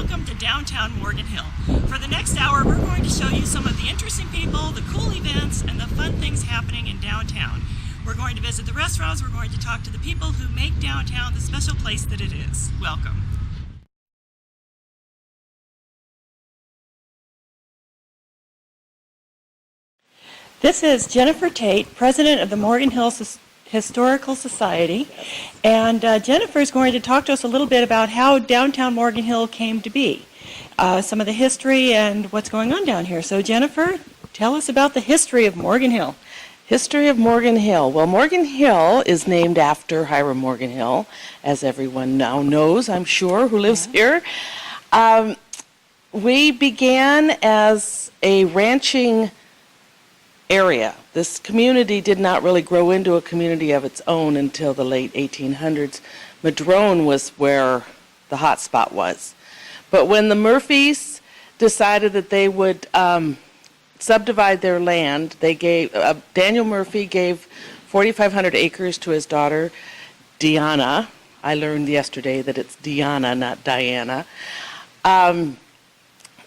welcome to downtown Morgan Hill. For the next hour, we're going to show you some of the interesting people, the cool events, and the fun things happening in downtown. We're going to visit the restaurants, we're going to talk to the people who make downtown the special place that it is. Welcome. This is Jennifer Tate, president of the Morgan Hill Historical Society, and Jennifer is going to talk to us a little bit about how downtown Morgan Hill came to be, some of the history and what's going on down here. So Jennifer, tell us about the history of Morgan Hill. History of Morgan Hill. Well, Morgan Hill is named after Hiram Morgan Hill, as everyone now knows, I'm sure, who lives here. We began as a ranching area. This community did not really grow into a community of its own until the late 1800s. Madrone was where the hot spot was. But when the Murphys decided that they would subdivide their land, they gave Daniel Murphy gave 4,500 acres to his daughter Deanna. I learned yesterday that it's Deanna, not Diana. And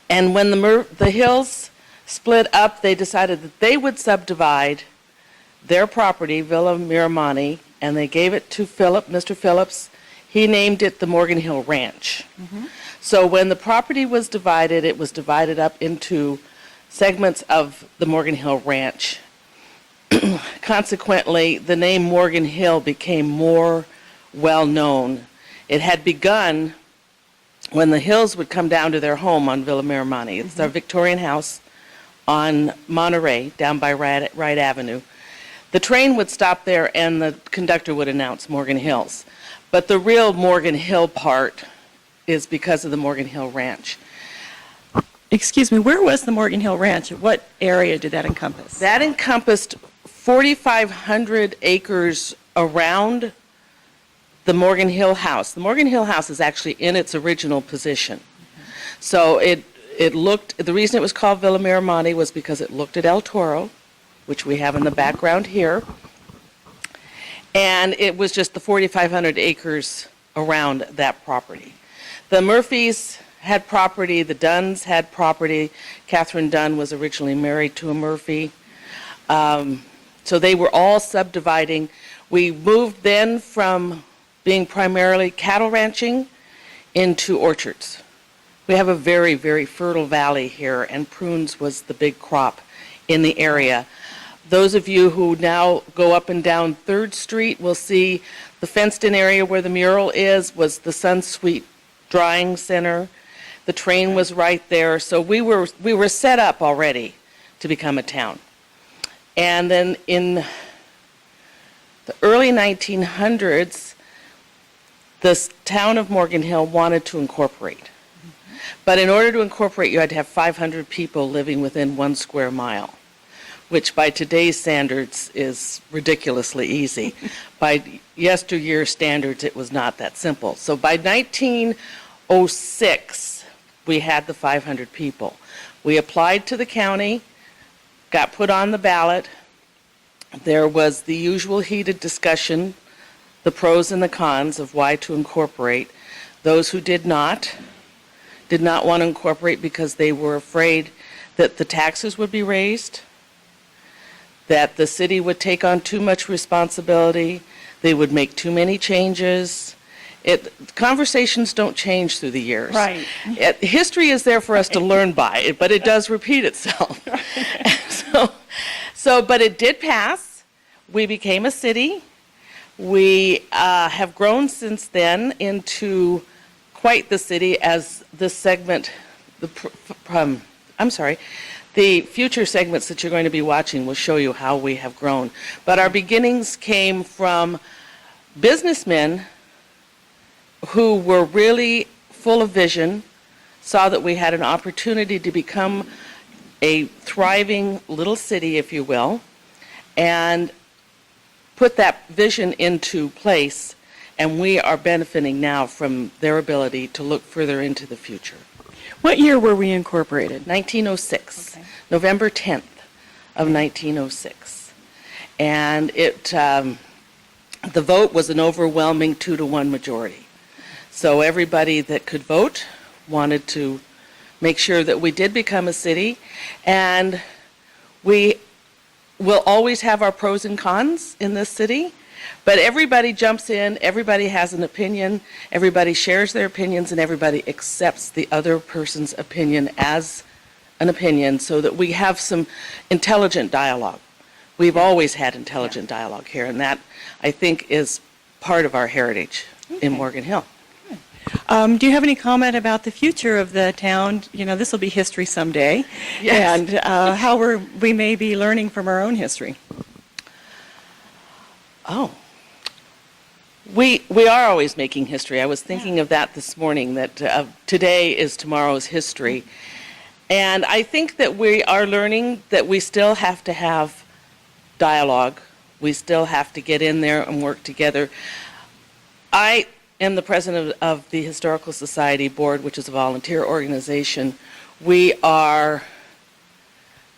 when the Hills split up, they decided that they would subdivide their property, Villa Miramani, and they gave it to Mr. Phillips. He named it the Morgan Hill Ranch. Mm-hmm. So when the property was divided, it was divided up into segments of the Morgan Hill Ranch. Consequently, the name Morgan Hill became more well-known. It had begun when the Hills would come down to their home on Villa Miramani. It's our Victorian house on Monterey, down by Wright Avenue. The train would stop there and the conductor would announce Morgan Hills. But the real Morgan Hill part is because of the Morgan Hill Ranch. Excuse me, where was the Morgan Hill Ranch? What area did that encompass? That encompassed 4,500 acres around the Morgan Hill house. The Morgan Hill house is actually in its original position. So the reason it was called Villa Miramani was because it looked at El Toro, which we have in the background here, and it was just the 4,500 acres around that property. The Murphys had property, the Dunns had property. Catherine Dunn was originally married to a Murphy. So they were all subdividing. We moved then from being primarily cattle ranching into orchards. We have a very, very fertile valley here, and prunes was the big crop in the area. Those of you who now go up and down 3rd Street will see the fenced-in area where the mural is was the Sunsweet Drying Center. The train was right there, so we were set up already to become a town. And then in the early 1900s, the town of Morgan Hill wanted to incorporate. But in order to incorporate, you had to have 500 people living within 1 square mile, which by today's standards is ridiculously easy. By yesteryear standards, it was not that simple. So by 1906, we had the 500 people. We applied to the county, got put on the ballot. There was the usual heated discussion, the pros and the cons of why to incorporate. Those who did not want to incorporate because they were afraid that the taxes would be raised, that the city would take on too much responsibility, they would make too many changes. Conversations don't change through the years. Right. History is there for us to learn by, but it does repeat itself. But it did pass. We became a city. We have grown since then into quite the city, as this segment, the future segments that you're going to be watching will show you how we have grown. But our beginnings came from businessmen who were really full of vision, saw that we had an opportunity to become a thriving little city, if you will, and put that vision into place. And we are benefiting now from their ability to look further into the future. What year were we incorporated? 1906, Okay. November 10th of 1906. And the vote was an overwhelming 2-to-1 majority. So everybody that could vote wanted to make sure that we did become a city, and we will always have our pros and cons in this city, but everybody jumps in, everybody has an opinion, everybody shares their opinions, and everybody accepts the other person's opinion as an opinion so that we have some intelligent dialogue. We've always had intelligent dialogue here, and that, I think, is part of our heritage in Morgan Hill. Do you have any comment about the future of the town? You know, this will be history someday. Yes. And how we may be learning from our own history. Oh. We are always making history. I was thinking of that this morning, that today is tomorrow's history. And I think that we are learning that we still have to have dialogue. We still have to get in there and work together. I am the president of the Historical Society Board, which is a volunteer organization. We are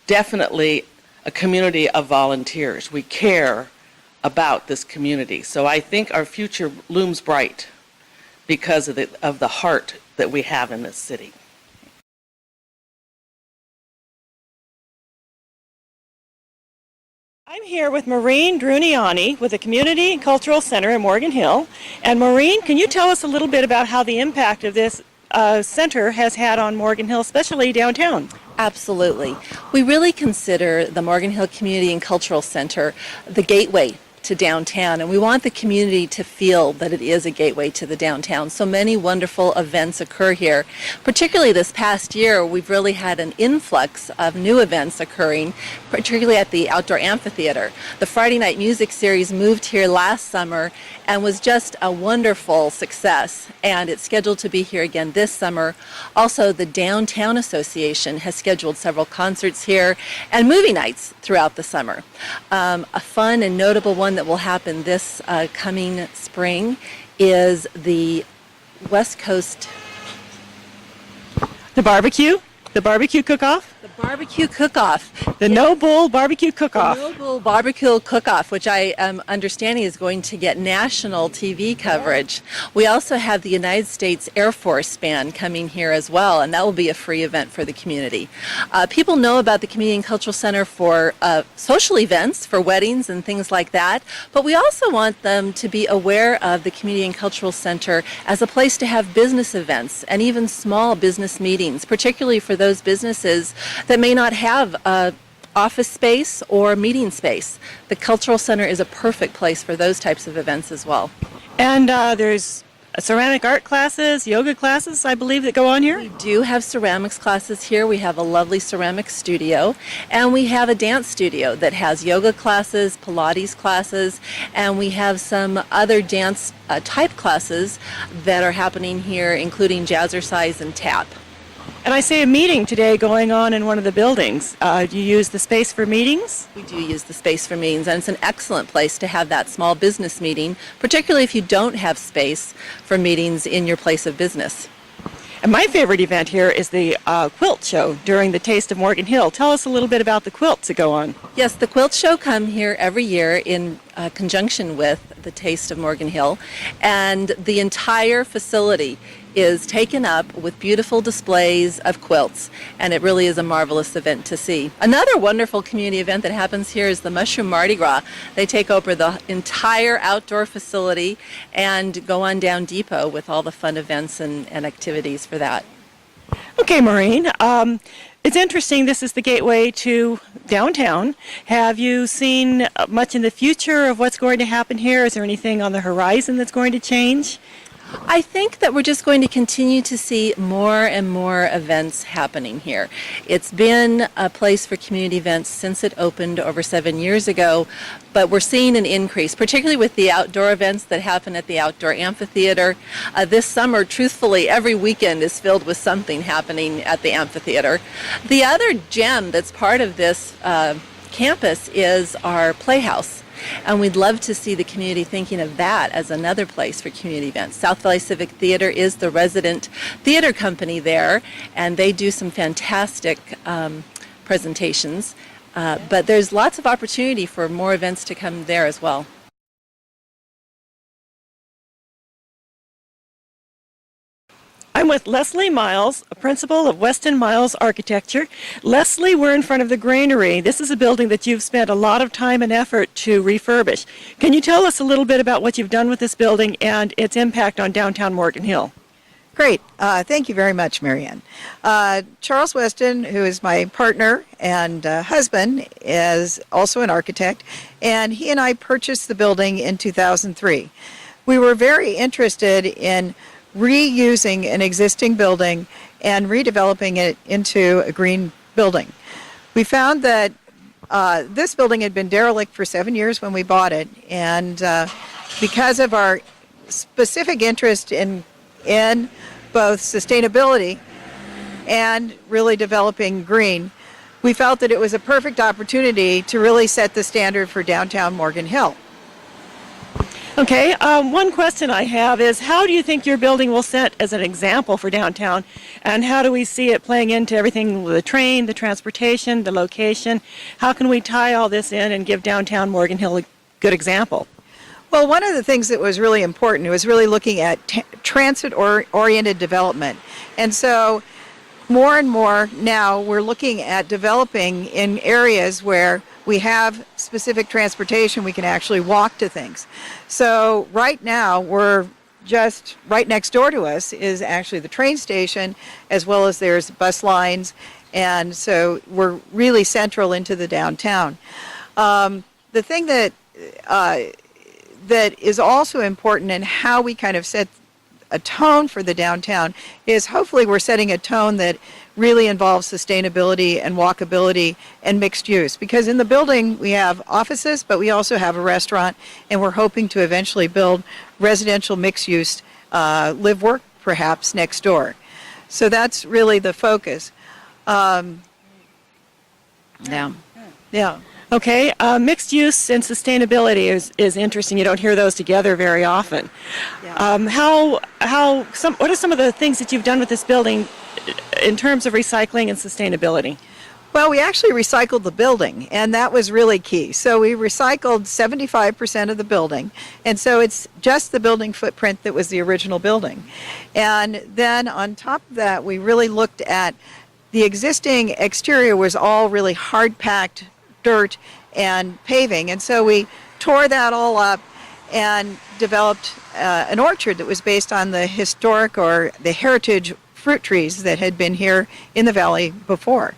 definitely a community of volunteers. We care about this community. So I think our future looms bright because of the heart that we have in this city. I'm here with Maureen Drewniany with the Community and Cultural Center in Morgan Hill. And Maureen, can you tell us a little bit about how the impact of this center has had on Morgan Hill, especially downtown? Absolutely. We really consider the Morgan Hill Community and Cultural Center the gateway to downtown, and we want the community to feel that it is a gateway to the downtown. So many wonderful events occur here. Particularly this past year, we've really had an influx of new events occurring, particularly at the outdoor amphitheater. The Friday night music series moved here last summer and was just a wonderful success, and it's scheduled to be here again this summer. Also, the Downtown Association has scheduled several concerts here and movie nights throughout the summer. A fun and notable one that will happen this coming spring is the West Coast... The barbecue cook-off? The barbecue cook-off. The No Bull barbecue cook-off. The Noble Barbecue Cook-Off, which I am understanding is going to get national TV coverage. We also have the United States Air Force Band coming here as well, and that will be a free event for the community. People know about the Community and Cultural Center for social events, for weddings and things like that, but we also want them to be aware of the Community and Cultural Center as a place to have business events and even small business meetings, particularly for those businesses that may not have office space or meeting space. The Cultural Center is a perfect place for those types of events as well. And there's ceramic art classes, yoga classes, I believe, that go on here? We do have ceramics classes here. We have a lovely ceramic studio, and we have a dance studio that has yoga classes, Pilates classes, and we have some other dance type classes that are happening here, including jazzercise and tap. And I see a meeting today going on in one of the buildings. Do you use the space for meetings? We do use the space for meetings, and it's an excellent place to have that small business meeting, particularly if you don't have space for meetings in your place of business. And my favorite event here is the quilt show during the Taste of Morgan Hill. Tell us a little bit about the quilts that go on. Yes, the quilt show come here every year in conjunction with the Taste of Morgan Hill, and the entire facility is taken up with beautiful displays of quilts, and it really is a marvelous event to see. Another wonderful community event that happens here is the Mushroom Mardi Gras. They take over the entire outdoor facility and go on down Depot with all the fun events and activities for that. Okay, Maureen. It's interesting, this is the gateway to downtown. Have you seen much in the future of what's going to happen here? Is there anything on the horizon that's going to change? I think that we're just going to continue to see more and more events happening here. It's been a place for community events since it opened over 7 years ago, but we're seeing an increase, particularly with the outdoor events that happen at the outdoor amphitheater. This summer, truthfully, every weekend is filled with something happening at the amphitheater. The other gem that's part of this campus is our playhouse. And we'd love to see the community thinking of that as another place for community events. South Valley Civic Theater is the resident theater company there, and they do some fantastic presentations. But there's lots of opportunity for more events to come there as well. I'm with Leslie Miles, a principal of Weston Miles Architecture. Leslie, we're in front of the Granary. This is a building that you've spent a lot of time and effort to refurbish. Can you tell us a little bit about what you've done with this building and its impact on downtown Morgan Hill? Great. Thank you very much, Marianne. Charles Weston, who is my partner and husband, is also an architect, and he and I purchased the building in 2003. We were very interested in reusing an existing building and redeveloping it into a green building. We found that this building had been derelict for 7 years when we bought it, and because of our specific interest in both sustainability and really developing green, we felt that it was a perfect opportunity to really set the standard for downtown Morgan Hill. Okay, one question I have is, how do you think your building will set as an example for downtown, and how do we see it playing into everything with the train, the transportation, the location? How can we tie all this in and give downtown Morgan Hill a good example? Well, one of the things that was really important was really looking at transit-oriented development. And so more and more now we're looking at developing in areas where we have specific transportation, we can actually walk to things. So right now we're just right next door to us is actually the train station, as well as there's bus lines, and so we're really central into the downtown. The thing that is also important in how we kind of set a tone for the downtown is hopefully we're setting a tone that really involves sustainability and walkability and mixed use. Because in the building we have offices, but we also have a restaurant, and we're hoping to eventually build residential mixed use, live work perhaps next door. So that's really the focus. Yeah. Okay, mixed use and sustainability is interesting. You don't hear those together very often. Yeah. What are some of the things that you've done with this building in terms of recycling and sustainability? Well, we actually recycled the building, and that was really key. So we recycled 75% of the building, and so it's just the building footprint that was the original building. And then on top of that, we really looked at the existing exterior was all really hard-packed dirt and paving, and so we tore that all up and developed an orchard that was based on the historic or the heritage fruit trees that had been here in the valley before.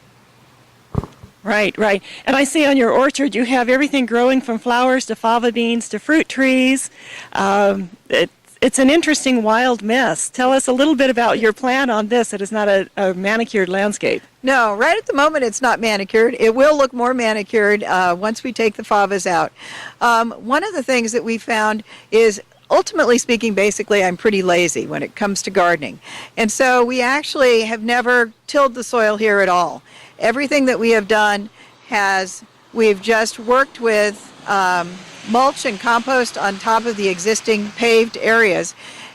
Right. And I see on your orchard you have everything growing from flowers to fava beans to fruit trees. It's an interesting wild mess. Tell us a little bit about your plan on this. It is not a manicured landscape. No, right at the moment it's not manicured. It will look more manicured once we take the favas out. One of the things that we found is, ultimately speaking, basically I'm pretty lazy when it comes to gardening. And so we actually have never tilled the soil here at all. Everything that we have done we've just worked with mulch and compost on top of the existing paved areas.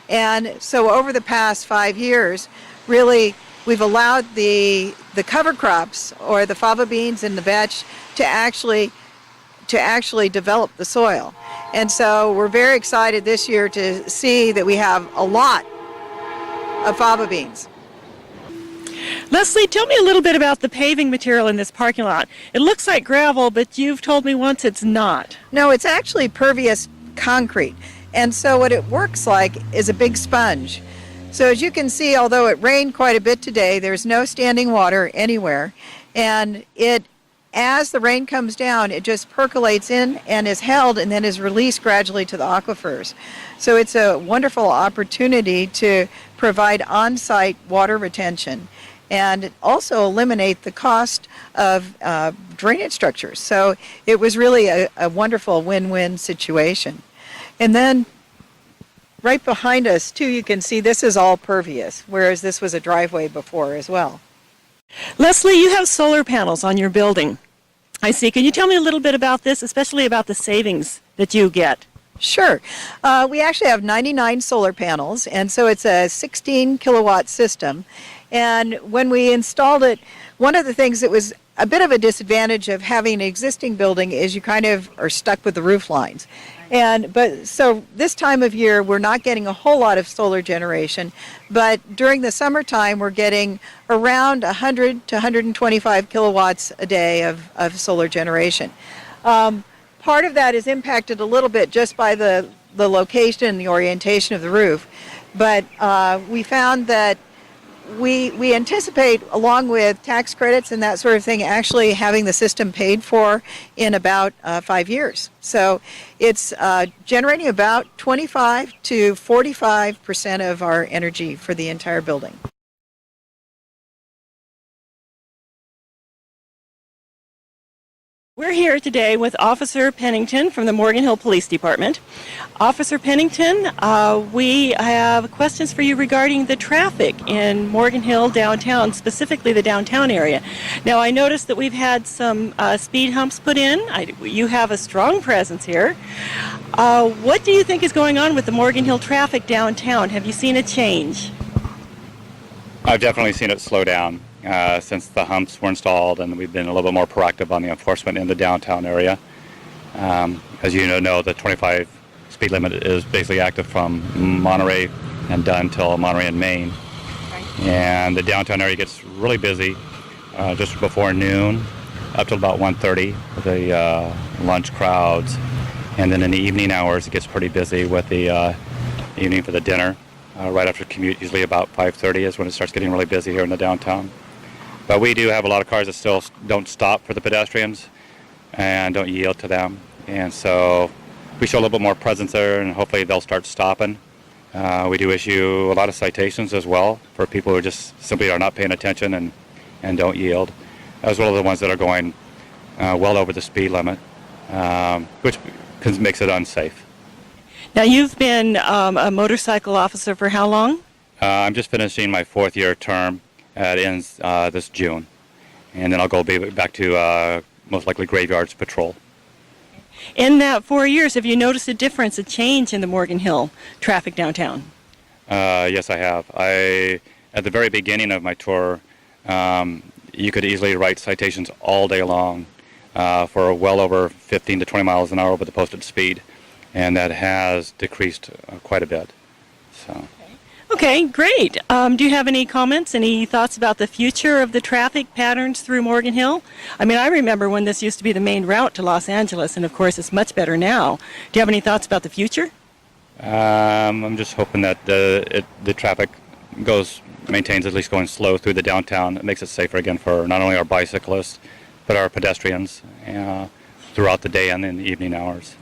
And so over the past 5 years, really, we've allowed the cover crops, or the fava beans and the vetch, to actually develop the soil. And so we're very excited this year to see that we have a lot of fava beans. Leslie, tell me a little bit about the paving material in this parking lot. It looks like gravel, but you've told me once it's not. No, it's actually pervious concrete. And so what it works like is a big sponge. So as you can see, although it rained quite a bit today, there's no standing water anywhere. And as the rain comes down, it just percolates in and is held and then is released gradually to the aquifers. So it's a wonderful opportunity to provide on-site water retention and also eliminate the cost of drainage structures. So it was really a wonderful win-win situation. And then right behind us, too, you can see this is all pervious, whereas this was a driveway before as well. Leslie, you have solar panels on your building. I see. Can you tell me a little bit about this, especially about the savings that you get? Sure. We actually have 99 solar panels, and so it's a 16 kilowatt system. And when we installed it, one of the things that was a bit of a disadvantage of having an existing building is you kind of are stuck with the roof lines. So this time of year, we're not getting a whole lot of solar generation, but during the summertime, we're getting around 100 to 125 kilowatts a day of solar generation. Part of that is impacted a little bit just by the location and the orientation of the roof, but we found that we anticipate, along with tax credits and that sort of thing, actually having the system paid for in about 5 years. So it's generating about 25 to 45% of our energy for the entire building. We're here today with Officer Pennington from the Morgan Hill Police Department. Officer Pennington, we have questions for you regarding the traffic in Morgan Hill downtown, specifically the downtown area. Now, I noticed that we've had some speed humps put in. You have a strong presence here. What do you think is going on with the Morgan Hill traffic downtown? Have you seen a change? I've definitely seen it slow down since the humps were installed, and we've been a little bit more proactive on the enforcement in the downtown area. As you know, the 25 speed limit is basically active from Monterey and Dunn till Monterey and Maine. And the downtown area gets really busy just before noon up till about 1:30 with the lunch crowds. And then in the evening hours, it gets pretty busy with the evening for the dinner. Right after commute, usually about 5:30 is when it starts getting really busy here in the downtown. But we do have a lot of cars that still don't stop for the pedestrians and don't yield to them. And so we show a little bit more presence there, and hopefully they'll start stopping. We do issue a lot of citations as well for people who just simply are not paying attention and don't yield, as well as the ones that are going well over the speed limit, which makes it unsafe. Now, you've been a motorcycle officer for how long? I'm just finishing my 4th year term. It ends this June, and then I'll go back to most likely graveyards patrol. In that 4 years, have you noticed a difference, a change in the Morgan Hill traffic downtown? Yes, I have. At the very beginning of my tour, you could easily write citations all day long for well over 15 to 20 miles an hour over the posted speed, and that has decreased quite a bit. So. Okay, great. Do you have any comments, any thoughts about the future of the traffic patterns through Morgan Hill? I mean, I remember when this used to be the main route to Los Angeles, and of course it's much better now. Do you have any thoughts about the future? I'm just hoping that the traffic maintains at least going slow through the downtown. It makes it safer again for not only our bicyclists, but our pedestrians throughout the day and in the evening hours.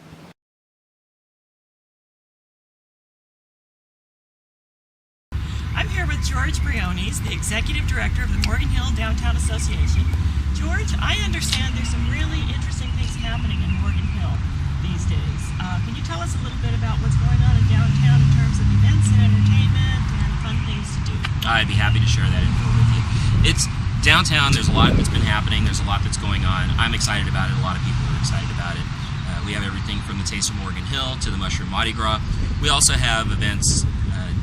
I'm here with George Briones, the Executive Director of the Morgan Hill Downtown Association. George, I understand there's some really interesting things happening in Morgan Hill these days. Can you tell us a little bit about what's going on in downtown in terms of events and entertainment and fun things to do? I'd be happy to share that info with you. It's downtown, there's a lot that's been happening, there's a lot that's going on. I'm excited about it, a lot of people are excited about it. We have everything from the Taste of Morgan Hill to the Mushroom Mardi Gras. We also have events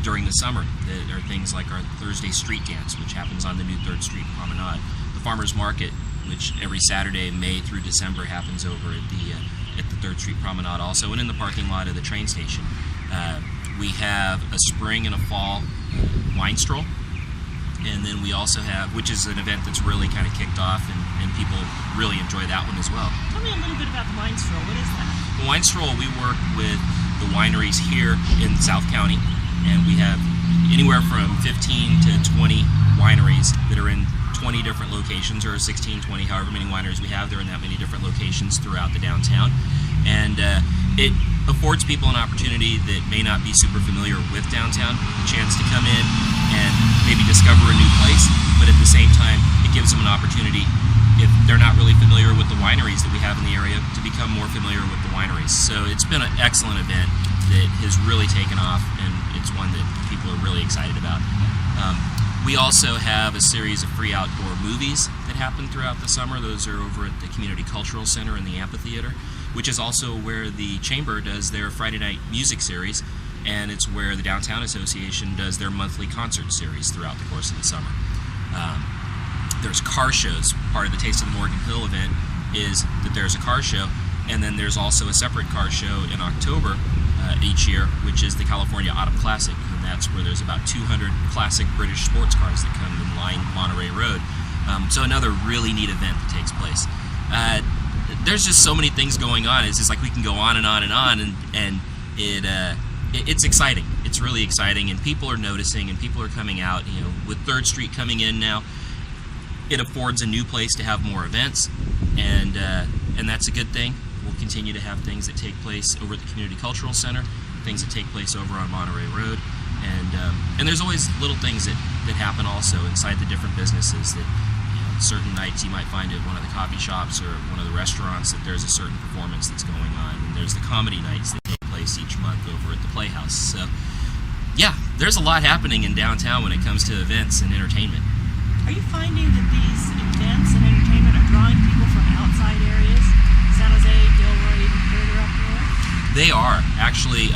during the summer. There are things like our Thursday Street Dance, which happens on the new 3rd Street Promenade. The Farmers Market, which every Saturday, May through December, happens over at the 3rd Street Promenade also, and in the parking lot of the train station. We have a spring and a fall wine stroll, and then we also have, which is an event that's really kind of kicked off, and people really enjoy that one as well. Tell me a little bit about the wine stroll. What is that? The wine stroll, we work with the wineries here in South County, and we have anywhere from 15 to 20 wineries that are in 20 different locations, or 16, 20, however many wineries we have. They're in that many different locations throughout the downtown. And it affords people an opportunity that may not be super familiar with downtown, a chance to come in and maybe discover a new place, but at the same time, it gives them an opportunity, if they're not really familiar with the wineries that we have in the area, to become more familiar with the wineries. So it's been an excellent event that has really taken off, and it's one that people are really excited about. We also have a series of free outdoor movies that happen throughout the summer. Those are over at the Community Cultural Center in the amphitheater, which is also where the Chamber does their Friday night music series, and it's where the Downtown Association does their monthly concert series throughout the course of the summer. There's car shows. Part of the Taste of the Morgan Hill event is that there's a car show, and then there's also a separate car show in October each year, which is the California Autumn Classic, and that's where there's about 200 classic British sports cars that come and line Monterey Road. So another really neat event that takes place. There's just so many things going on. It's just like we can go on and on and on, and it's exciting. It's really exciting, and people are noticing, and people are coming out. You know, with 3rd Street coming in now, it affords a new place to have more events, and that's a good thing. We'll continue to have things that take place over at the Community Cultural Center, things that take place over on Monterey Road, and there's always little things that happen also inside the different businesses. That, you know, certain nights you might find at one of the coffee shops or one of the restaurants that there's a certain performance that's going on, and there's the comedy nights that take place each month over at the Playhouse. So yeah, there's a lot happening in downtown when it comes to events and entertainment. Are you finding that these events and entertainment are drawing people from outside areas? San Jose, Gilroy, even further up north? They are. Actually,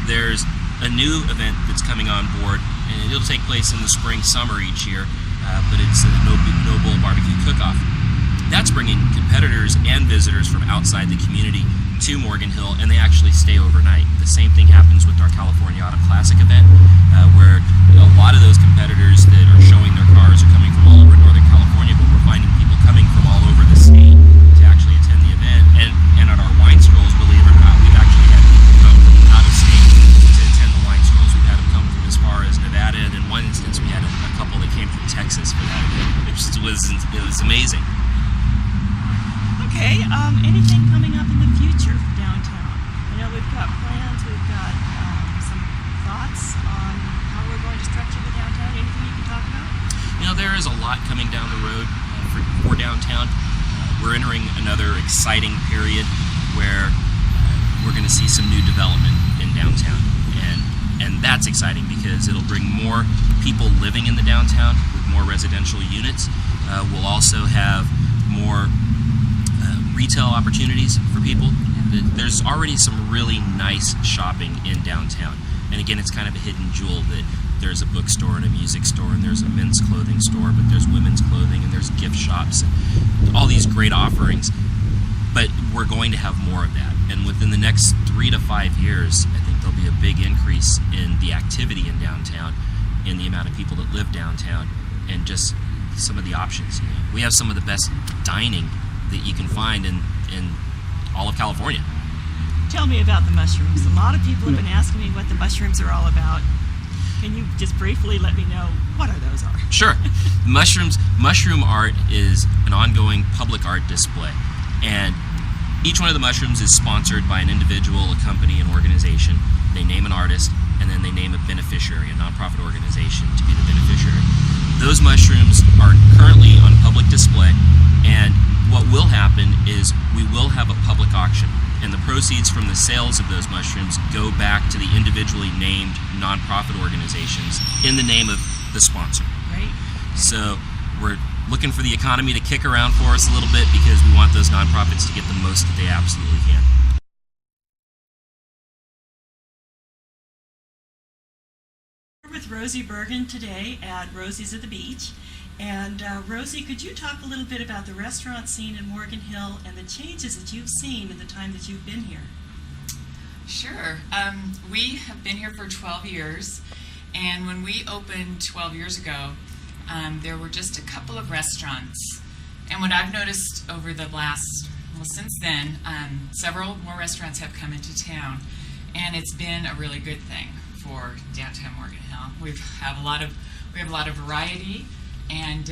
there's a new event that's coming on board, and it'll take place in the spring, summer each year, but it's a No Bull Barbecue Cook-Off. That's bringing competitors and visitors from outside the community to Morgan Hill, and they actually stay overnight. The same thing happens with our California Autumn Classic event, where a lot of those competitors that are showing their cars are coming from all over Northern California, but we're finding people coming from all over the state to actually attend the event. And at our wine strolls, believe it or not, we've actually had people come from out of state to attend the wine strolls. We've had them come from as far as Nevada, and in one instance we had a couple that came from Texas for that event. It was amazing. Okay, anything coming up in the future for downtown? I know we've got plans, we've got some thoughts on how we're going to structure the downtown. Anything you can talk about? You know, there is a lot coming down the road for downtown. We're entering another exciting period where we're going to see some new development in downtown, and that's exciting because it'll bring more people living in the downtown with more residential units. We'll also have more retail opportunities for people. There's already some really nice shopping in downtown, and again, it's kind of a hidden jewel that there's a bookstore and a music store and there's a men's clothing store, but there's women's clothing and there's gift shops and all these great offerings. But we're going to have more of that, and within the next 3 to 5 years, I think there'll be a big increase in the activity in downtown, in the amount of people that live downtown, and just some of the options. You know, we have some of the best dining that you can find in all of California. Tell me about the mushrooms. A lot of people have been asking me what the mushrooms are all about. Can you just briefly let me know what those are? Sure. Mushroom art is an ongoing public art display, and each one of the mushrooms is sponsored by an individual, a company, an organization. They name an artist, and then they name a beneficiary, a nonprofit organization, to be the beneficiary. Those mushrooms are currently on public display, and what will happen is we will have a public auction, and the proceeds from the sales of those mushrooms go back to the individually named nonprofit organizations in the name of the sponsor. Right. So we're looking for the economy to kick around for us a little bit because we want those nonprofits to get the most that they absolutely can. We're with Rosy Bergin today at Rosy's at the Beach. And Rosy, could you talk a little bit about the restaurant scene in Morgan Hill and the changes that you've seen in the time that you've been here? Sure. We have been here for 12 years, and when we opened 12 years ago, there were just a couple of restaurants. And what I've noticed over the last, since then, several more restaurants have come into town, and it's been a really good thing for downtown Morgan Hill. We have a lot of variety. And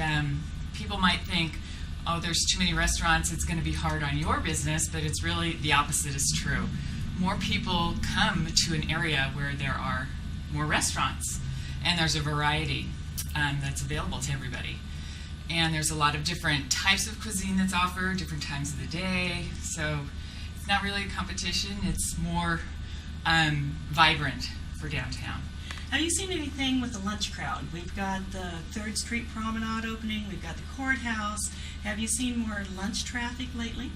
people might think, oh, there's too many restaurants, it's going to be hard on your business, but it's really the opposite is true. More people come to an area where there are more restaurants, and there's a variety that's available to everybody. And there's a lot of different types of cuisine that's offered, different times of the day, so it's not really a competition, it's more vibrant for downtown. Have you seen anything with the lunch crowd? We've got the 3rd Street Promenade opening, we've got the courthouse. Have you seen more lunch traffic lately?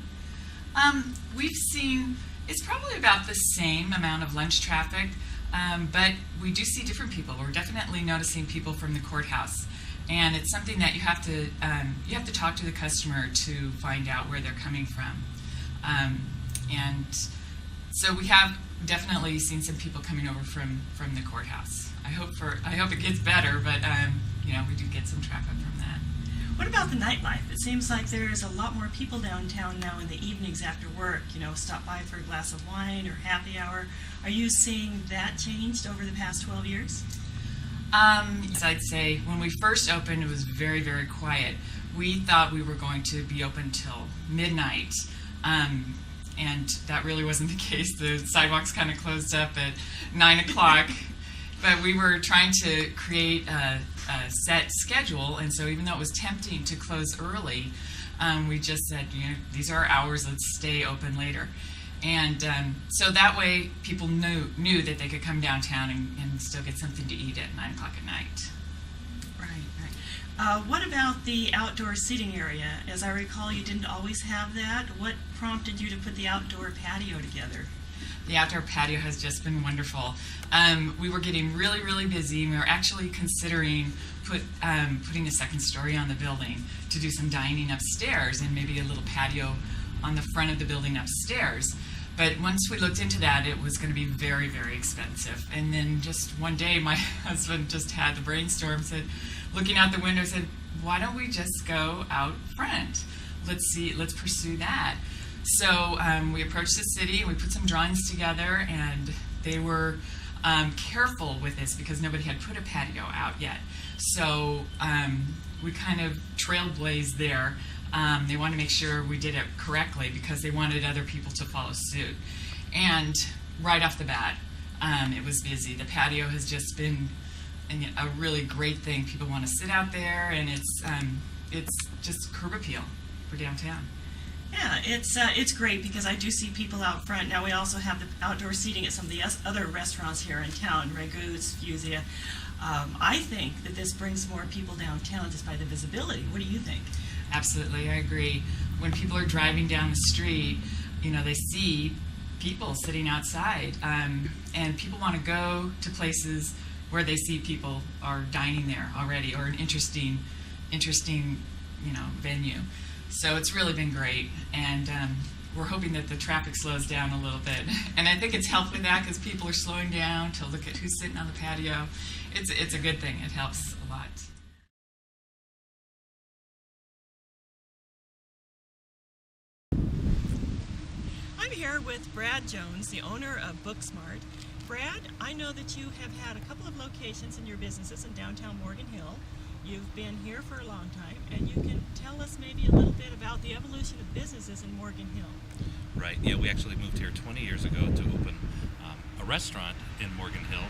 We've seen, it's probably about the same amount of lunch traffic, but we do see different people. We're definitely noticing people from the courthouse. And it's something that you have to talk to the customer to find out where they're coming from. And so we have definitely seen some people coming over from the courthouse. I hope it gets better, but we do get some traffic from that. What about the nightlife? It seems like there's a lot more people downtown now in the evenings after work, stop by for a glass of wine or happy hour. Are you seeing that changed over the past 12 years? I'd say when we first opened, it was very, very quiet. We thought we were going to be open till midnight, and that really wasn't the case. The sidewalks kind of closed up at 9 o'clock, but we were trying to create a set schedule, and so even though it was tempting to close early, we just said, these are our hours, let's stay open later. And so that way people knew that they could come downtown and still get something to eat at 9 o'clock at night. Right. What about the outdoor seating area? As I recall, you didn't always have that. What prompted you to put the outdoor patio together? The outdoor patio has just been wonderful. We were getting really, really busy, and we were actually considering putting a second story on the building to do some dining upstairs and maybe a little patio on the front of the building upstairs. But once we looked into that, it was going to be very, very expensive. And then just one day, my husband just had the brainstorm, looking out the window, said, why don't we just go out front? Let's pursue that. So we approached the city, and we put some drawings together, and they were careful with this because nobody had put a patio out yet. So we kind of trailblazed there. They wanted to make sure we did it correctly because they wanted other people to follow suit. And right off the bat, it was busy. The patio has just been a really great thing. People want to sit out there, and it's just curb appeal for downtown. Yeah, it's great because I do see people out front. Now we also have the outdoor seating at some of the other restaurants here in town, Ragu's, Fusia. I think that this brings more people downtown just by the visibility. What do you think? Absolutely, I agree. When people are driving down the street, they see people sitting outside, and people want to go to places where they see people are dining there already, or an interesting, venue. So it's really been great, and we're hoping that the traffic slows down a little bit. And I think it's helped with that because people are slowing down to look at who's sitting on the patio. It's a good thing. It helps a lot. I'm here with Brad Jones, the owner of Booksmart. Brad, I know that you have had a couple of locations in your businesses in downtown Morgan Hill. You've been here for a long time, and you can tell us maybe a little bit about the evolution of businesses in Morgan Hill. Right, yeah, we actually moved here 20 years ago to open a restaurant in Morgan Hill,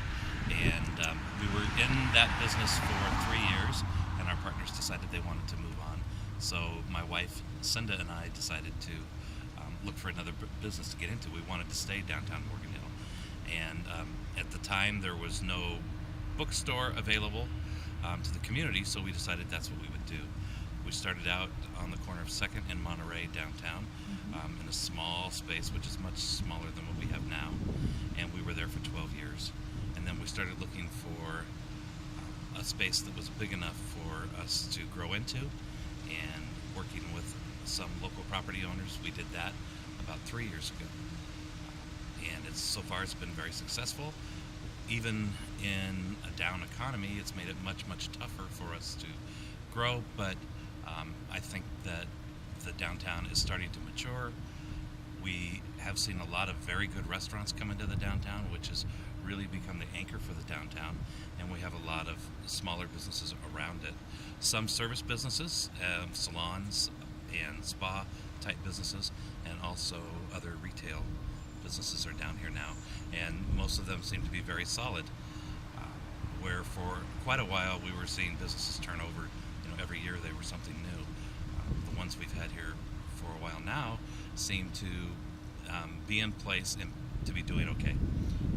and we were in that business for 3 years, and our partners decided they wanted to move on. So my wife, Cinda, and I decided to look for another business to get into. We wanted to stay downtown Morgan Hill, and at the time there was no bookstore available to the community, so we decided that's what we would do. We started out on the corner of 2nd and Monterey downtown, in a small space, which is much smaller than what we have now, and we were there for 12 years. And then we started looking for a space that was big enough for us to grow into, and working with some local property owners, we did that about 3 years ago. And so far it's been very successful. Even in a down economy, it's made it much, much tougher for us to grow, but I think that the downtown is starting to mature. We have seen a lot of very good restaurants come into the downtown, which has really become the anchor for the downtown, and we have a lot of smaller businesses around it. Some service businesses, salons and spa type businesses, and also other retail businesses are down here now, and most of them seem to be very solid, where for quite a while we were seeing businesses turn over. Every year they were something new. The ones we've had here for a while now seem to be in place and to be doing okay.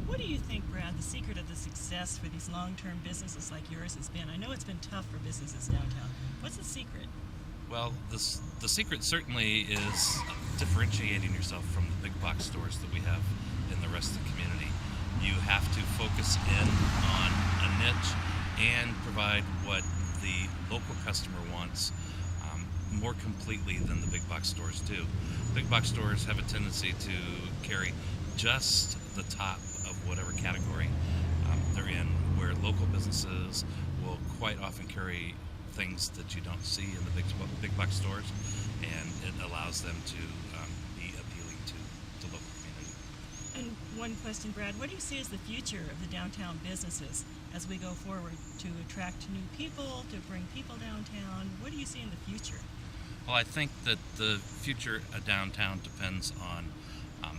What do you think, Brad, the secret of the success for these long-term businesses like yours has been? I know it's been tough for businesses downtown. What's the secret? Well, the secret certainly is differentiating yourself from the big box stores that we have in the rest of the community. You have to focus in on a niche and provide what the local customer wants more completely than the big box stores do. Big box stores have a tendency to carry just the top of whatever category they're in, where local businesses will quite often carry things that you don't see in the big box stores, and it allows them to be appealing to the local community. And one question, Brad, what do you see as the future of the downtown businesses as we go forward to attract new people, to bring people downtown? What do you see in the future? Well, I think that the future of downtown depends on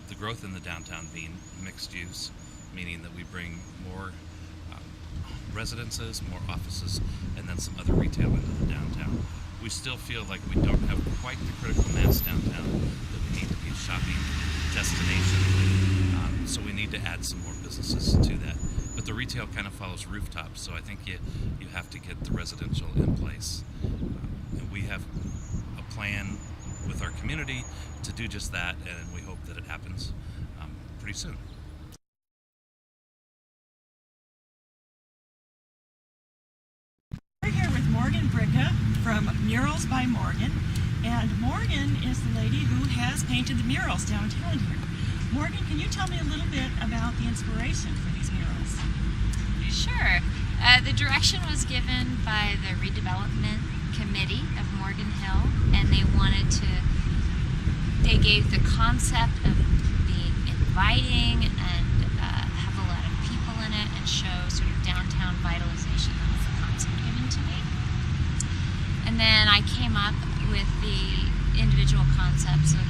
the growth in the downtown being mixed use, meaning that we bring more residences, more offices, and then some other retail into the downtown. We still feel like we don't have quite the critical mass downtown that we need to be a shopping destination. So we need to add some more businesses to that. But the retail kind of follows rooftops, so I think you have to get the residential in place. And we have a plan with our community to do just that, and we hope that it happens pretty soon. We're here with Morgan Bricca from Murals by Morgan, and Morgan is the lady who has painted the murals downtown here. Morgan, can you tell me a little bit about the inspiration for these murals? Sure. The direction was given by the redevelopment committee of Morgan Hill, and they gave the concept of being inviting and have a lot of people in it and show sort of downtown vitalization. That was the concept given to me. And then I came up with the individual concepts of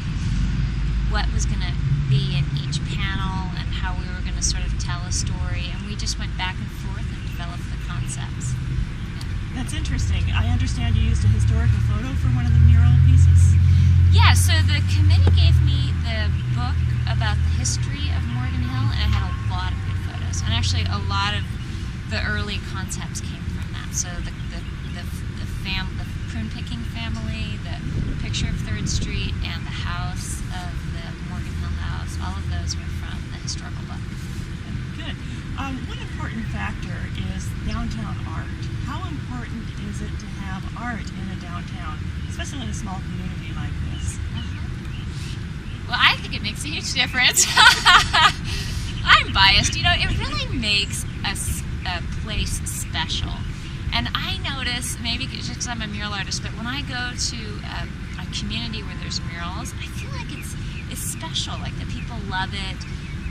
what was going to be in each panel and how we were going to sort of tell a story, and we just went back and forth and developed the concepts. That's interesting. I understand you used a historical photo for one of the mural pieces? Yeah, so the committee gave me the book about the history of Morgan Hill, and it had a lot of good photos. And actually a lot of the early concepts came from that. So the prune picking family, the picture of 3rd Street, and the house of the Morgan Hill house, all of those were from the historical book. Good. One important factor is downtown art. How important is it to have art in a downtown, especially in a small community like this? Well, I think it makes a huge difference. I'm biased. It really makes a place special. And I notice, maybe because I'm a mural artist, but when I go to a community where there's murals, I feel like it's special, like the people love it.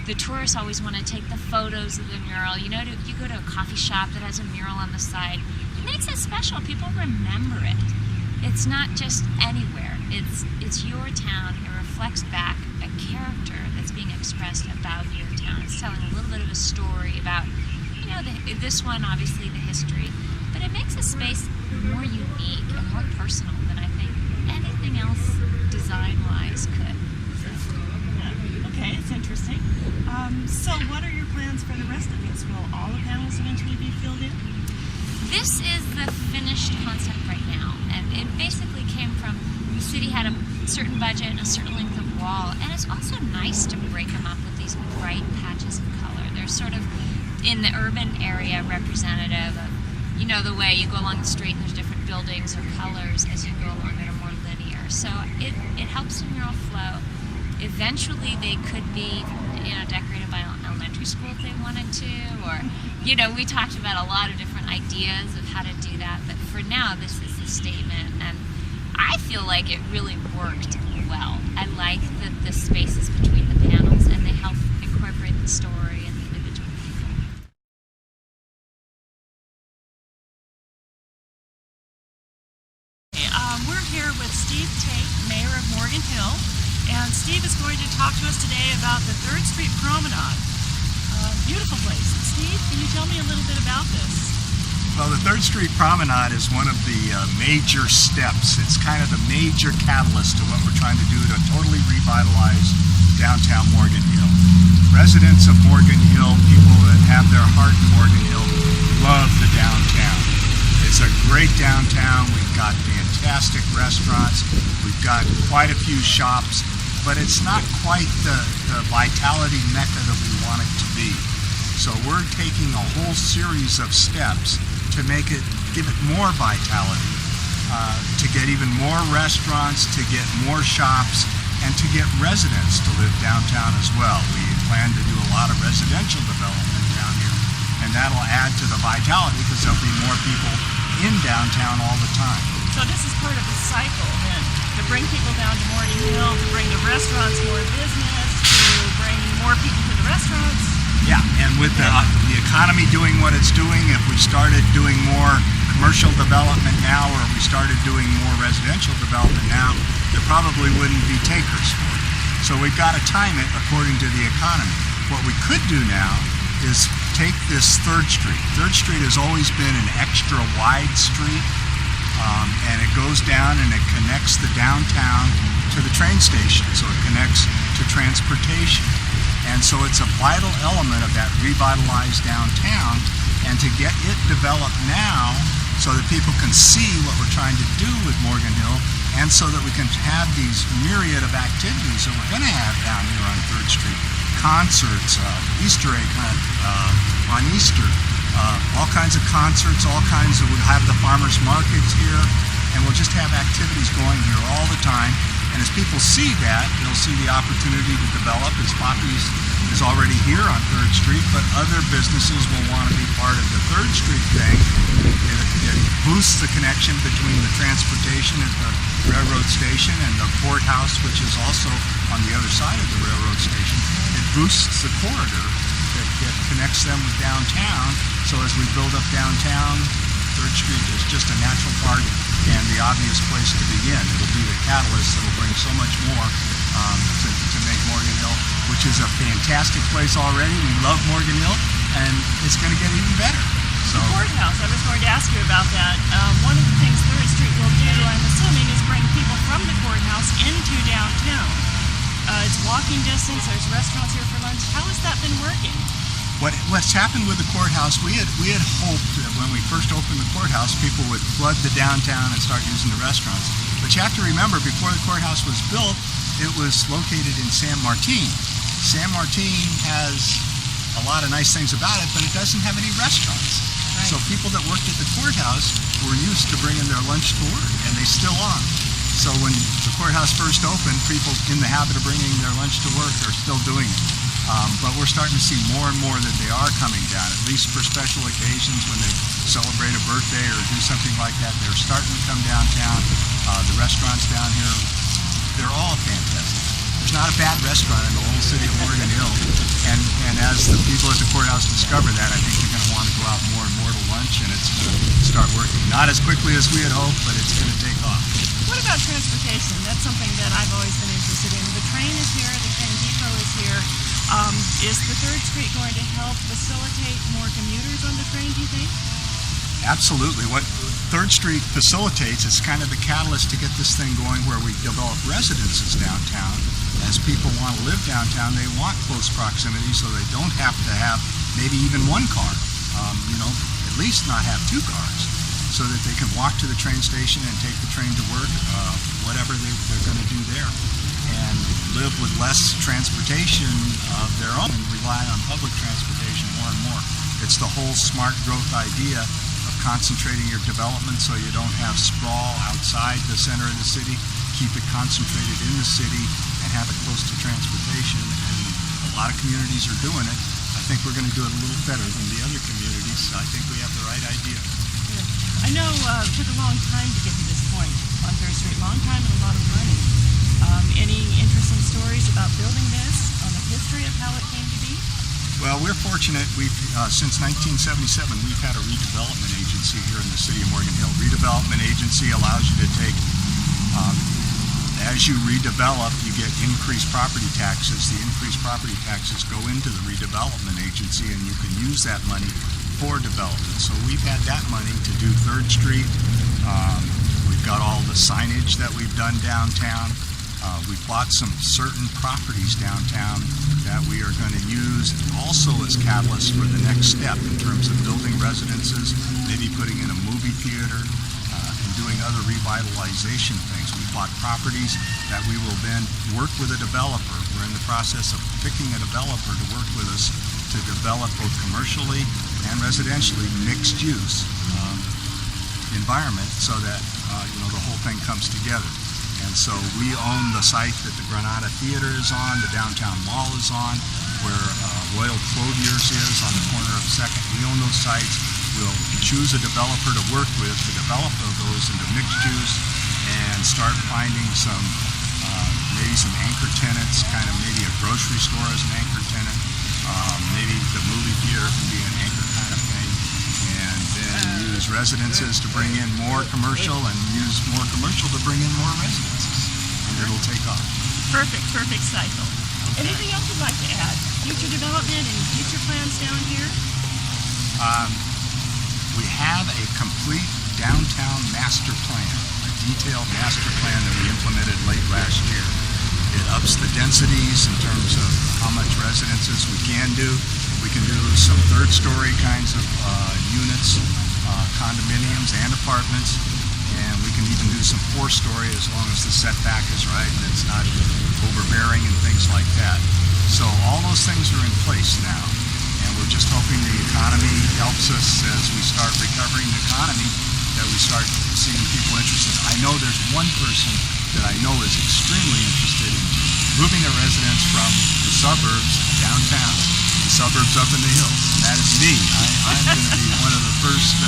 The tourists always want to take the photos of the mural. You go to a coffee shop that has a mural on the side. It makes it special. People remember it. It's not just anywhere. It's your town. It reflects back a character that's being expressed about your town. It's telling a little bit of a story about, this one, obviously the history, but it makes a space more unique and more personal than I think anything else design-wise could. Okay, it's interesting. So what are your plans for the rest of this? Will all the panels eventually be filled in? This is the finished concept right now, and it basically came from the city had a certain budget and a certain length of wall, and it's also nice to break them up with these bright patches of color. They're sort of in the urban area representative of, the way you go along the street and there's different buildings or colors as you go along that are more linear. So it helps the mural flow. Eventually they could be, decorated by elementary school if they wanted to, or, we talked about a lot of different ideas of how to do that, but for now this is the statement, and I feel like it really worked well. I like the spaces between the panels, and they help incorporate the story and the individual people. We're here with Steve Tate, Mayor of Morgan Hill, and Steve is going to talk to us today about the 3rd Street Promenade. Beautiful place. Steve, can you tell me a little bit about this? Well, the 3rd Street Promenade is one of the major steps. It's kind of the major catalyst to what we're trying to do to totally revitalize downtown Morgan Hill. Residents of Morgan Hill, people that have their heart in Morgan Hill, love the downtown. It's a great downtown. We've got fantastic restaurants. We've got quite a few shops, but it's not quite the vitality mecca that we want it to be. So we're taking a whole series of steps to make it give it more vitality, to get even more restaurants, to get more shops, and to get residents to live downtown as well. We plan to do a lot of residential development down here, and that'll add to the vitality because there'll be more people in downtown all the time. So this is part of a cycle then, to bring people down to Morgan Hill, to bring the restaurants more business, to bring more people to the restaurants. Yeah, and with the economy doing what it's doing, if we started doing more commercial development now, or if we started doing more residential development now, there probably wouldn't be takers for it. So we've got to time it according to the economy. What we could do now is take this 3rd Street. 3rd Street has always been an extra wide street, and it goes down and it connects the downtown to the train station, so it connects to transportation. And so it's a vital element of that revitalized downtown, and to get it developed now so that people can see what we're trying to do with Morgan Hill, and so that we can have these myriad of activities that we're going to have down here on 3rd Street. Concerts, Easter egg hunt on Easter, all kinds of concerts, all kinds of, we'll have the farmers markets here, and we'll just have activities going here all the time. And as people see that, they'll see the opportunity to develop, as Poppy's is already here on 3rd Street, but other businesses will want to be part of the 3rd Street thing. It boosts the connection between the transportation at the railroad station and the courthouse, which is also on the other side of the railroad station. It boosts the corridor that connects them with downtown. So as we build up downtown, 3rd Street is just a natural part and the obvious place to begin. It'll be the catalyst that'll bring so much more to make Morgan Hill, which is a fantastic place already. We love Morgan Hill, and it's going to get even better. So, The courthouse, I was going to ask you about that. One of the things 3rd Street will do, I'm assuming, is bring people from the courthouse into downtown. It's walking distance, there's restaurants here for lunch. How has that been working? What's happened with the courthouse, we had hoped that when we first opened the courthouse, people would flood the downtown and start using the restaurants. But you have to remember, before the courthouse was built, it was located in San Martin. San Martin has a lot of nice things about it, but it doesn't have any restaurants. Right. So people that worked at the courthouse were used to bringing their lunch to work, and they still are. So when the courthouse first opened, people in the habit of bringing their lunch to work are still doing it. But we're starting to see more and more that they are coming down, at least for special occasions when they celebrate a birthday or do something like that. They're starting to come downtown. The restaurants down here, they're all fantastic. There's not a bad restaurant in the whole city of Morgan Hill. And as the people at the courthouse discover that, I think they're going to want to go out more and more to lunch, and it's going to start working. Not as quickly as we had hoped, but it's going to take off. What about transportation? That's something that I've always been interested in. The train is here, the train depot is here. Is the 3rd Street going to help facilitate more commuters on the train, do you think? Absolutely. What 3rd Street facilitates is kind of the catalyst to get this thing going, where we develop residences downtown. As people want to live downtown, they want close proximity, so they don't have to have maybe even one car. At least not have 2 cars, so that they can walk to the train station and take the train to work, whatever they're going to do there, and live with less transportation of their own and rely on public transportation more and more. It's the whole smart growth idea of concentrating your development so you don't have sprawl outside the center of the city. Keep it concentrated in the city and have it close to transportation. And a lot of communities are doing it. I think we're going to do it a little better than the other communities. I think we have the right idea. I know it took a long time to get to this point on 3rd Street. Long time and a lot of money. Any interesting stories about building this, on the history of how it came to be? Well, we're fortunate. We've since 1977, we've had a redevelopment agency here in the city of Morgan Hill. Redevelopment agency allows you to take, as you redevelop, you get increased property taxes. The increased property taxes go into the redevelopment agency, and you can use that money for development. So we've had that money to do 3rd Street. We've got all the signage that we've done downtown. We've bought some certain properties downtown that we are going to use also as catalysts for the next step in terms of building residences, maybe putting in a movie theater, and doing other revitalization things. We bought properties that we will then work with a developer. We're in the process of picking a developer to work with us to develop both commercially and residentially mixed use. environment so that the whole thing comes together. And so we own the site that the Granada Theater is on, the downtown mall is on, where Royal Clothiers is on the corner of 2nd. We own those sites. We'll choose a developer to work with to develop those into mixed use and start finding maybe some anchor tenants, kind of maybe a grocery store as an anchor tenant. Maybe the movie theater can be an anchor kind of thing. And then use residences to bring in more commercial and use more commercial to bring in more residences. And it'll take off. Perfect cycle. Anything else you'd like to add? Future development, any future plans down here? We have a complete downtown master plan, a detailed master plan that we implemented late last year. It ups the densities in terms of how much residences we can do. We can do some third-story kinds of units, condominiums and apartments, and we can even do some four-story as long as the setback is right and it's not overbearing and things like that. So all those things are in place now, and we're just hoping the economy helps us as we start recovering the economy, that we start seeing people interested. I know there's one person that I know is extremely interested in moving their residence from the suburbs downtown, the suburbs up in the hills, and that is me. I'm going to be one of the first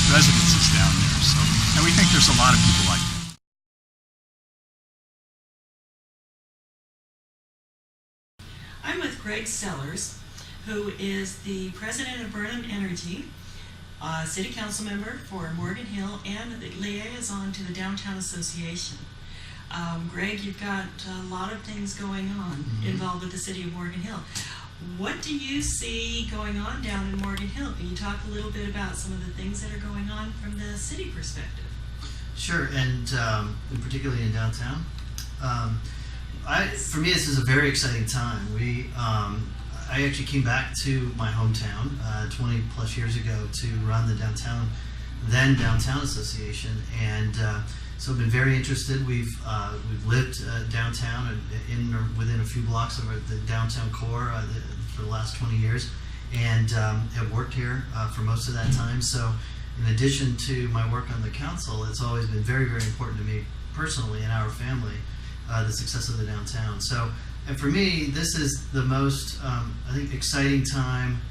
residences down there. So, and we think there's a lot of people like that. I'm with Greg Sellers, who is the president of Burnham Energy, city council member for Morgan Hill, and the liaison to the Downtown Association. Greg, you've got a lot of things going on involved with the city of Morgan Hill. What do you see going on down in Morgan Hill? Can you talk a little bit about some of the things that are going on from the city perspective? Sure, and particularly in downtown. For me, this is a very exciting time. I actually came back to my hometown 20 plus years ago to run the Downtown Association, and so I've been very interested. We've lived downtown and within a few blocks of the downtown core for the last 20 years, and have worked here for most of that time. So in addition to my work on the council, it's always been very, very important to me personally and our family, the success of the downtown. So, and for me, this is the most, I think, exciting time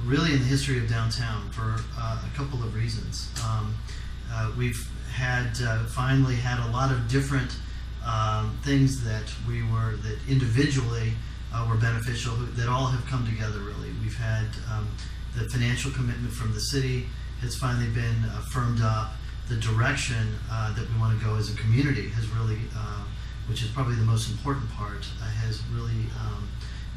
really in the history of downtown for a couple of reasons. We've finally had a lot of different things that individually were beneficial, that all have come together really. We've had the financial commitment from the city has finally been firmed up. The direction that we want to go as a community has really, which is probably the most important part, has really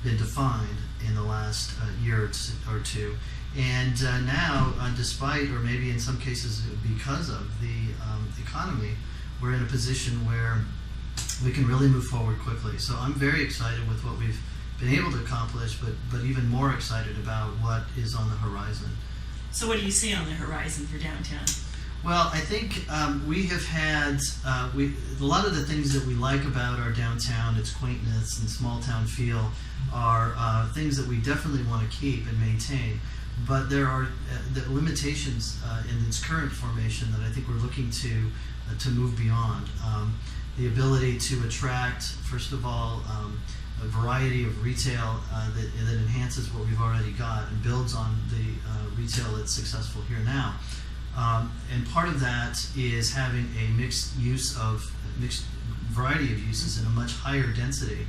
been defined in the last year or two. And now, despite, or maybe in some cases because of the economy, we're in a position where we can really move forward quickly. So I'm very excited with what we've been able to accomplish, but even more excited about what is on the horizon. So what do you see on the horizon for downtown? Well, I think we have had a lot of the things that we like about our downtown, its quaintness and small town feel, are things that we definitely want to keep and maintain. But there are the limitations in its current formation that I think we're looking to move beyond. The ability to attract, first of all, a variety of retail that enhances what we've already got and builds on the retail that's successful here now. And part of that is having a mixed variety of uses and a much higher density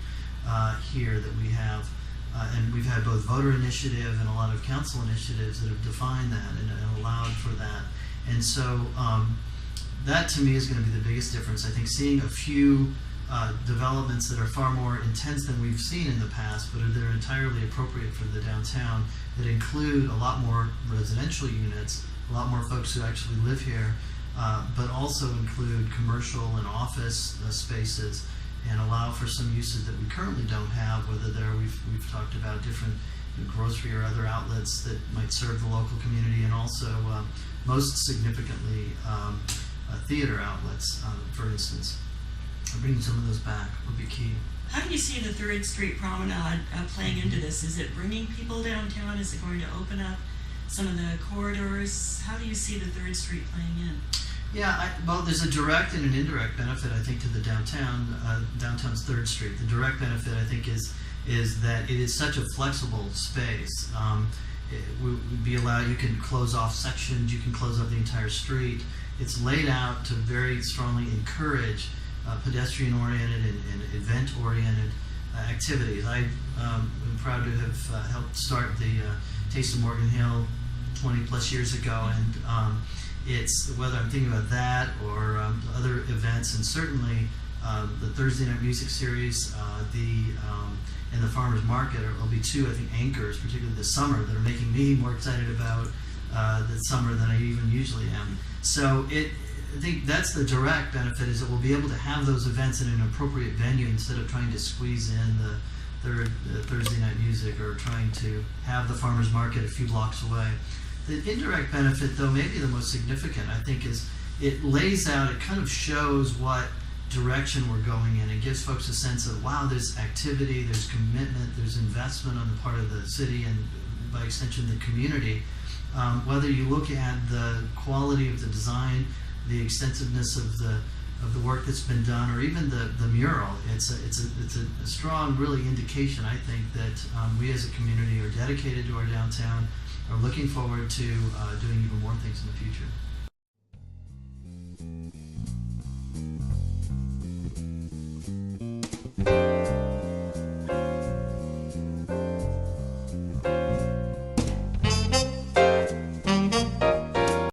here that we have. And we've had both voter initiative and a lot of council initiatives that have defined that and allowed for that. And so that to me is going to be the biggest difference. I think seeing a few developments that are far more intense than we've seen in the past, but that are entirely appropriate for the downtown, that include a lot more residential units, a lot more folks who actually live here, but also include commercial and office spaces, and allow for some uses that we currently don't have, whether we've talked about different grocery or other outlets that might serve the local community, and also most significantly theater outlets, for instance. Bringing some of those back would be key. How do you see the 3rd Street Promenade playing into this? Is it bringing people downtown? Is it going to open up some of the corridors? How do you see the 3rd Street playing in? Yeah, well, there's a direct and an indirect benefit, I think, to the downtown, downtown's 3rd Street. The direct benefit, I think, is that it is such a flexible space. It would be allowed, you can close off sections, you can close off the entire street. It's laid out to very strongly encourage pedestrian-oriented and event-oriented activities. I'm proud to have helped start the Taste of Morgan Hill 20 plus years ago, and it's whether I'm thinking about that or other events, and certainly the Thursday night music series, and the farmers market will be 2, I think, anchors, particularly this summer, that are making me more excited about the summer than I even usually am. So I think that's the direct benefit, is that we'll be able to have those events in an appropriate venue instead of trying to squeeze in the Thursday night music or trying to have the farmers market a few blocks away. The indirect benefit, though, maybe the most significant, I think, is it lays out, it kind of shows what direction we're going in. It gives folks a sense of, wow, there's activity, there's commitment, there's investment on the part of the city and by extension the community. Whether you look at the quality of the design, the extensiveness of the work that's been done, or even the mural, it's a strong, really, indication, I think, that we as a community are dedicated to our downtown, are looking forward to doing even more things in the future.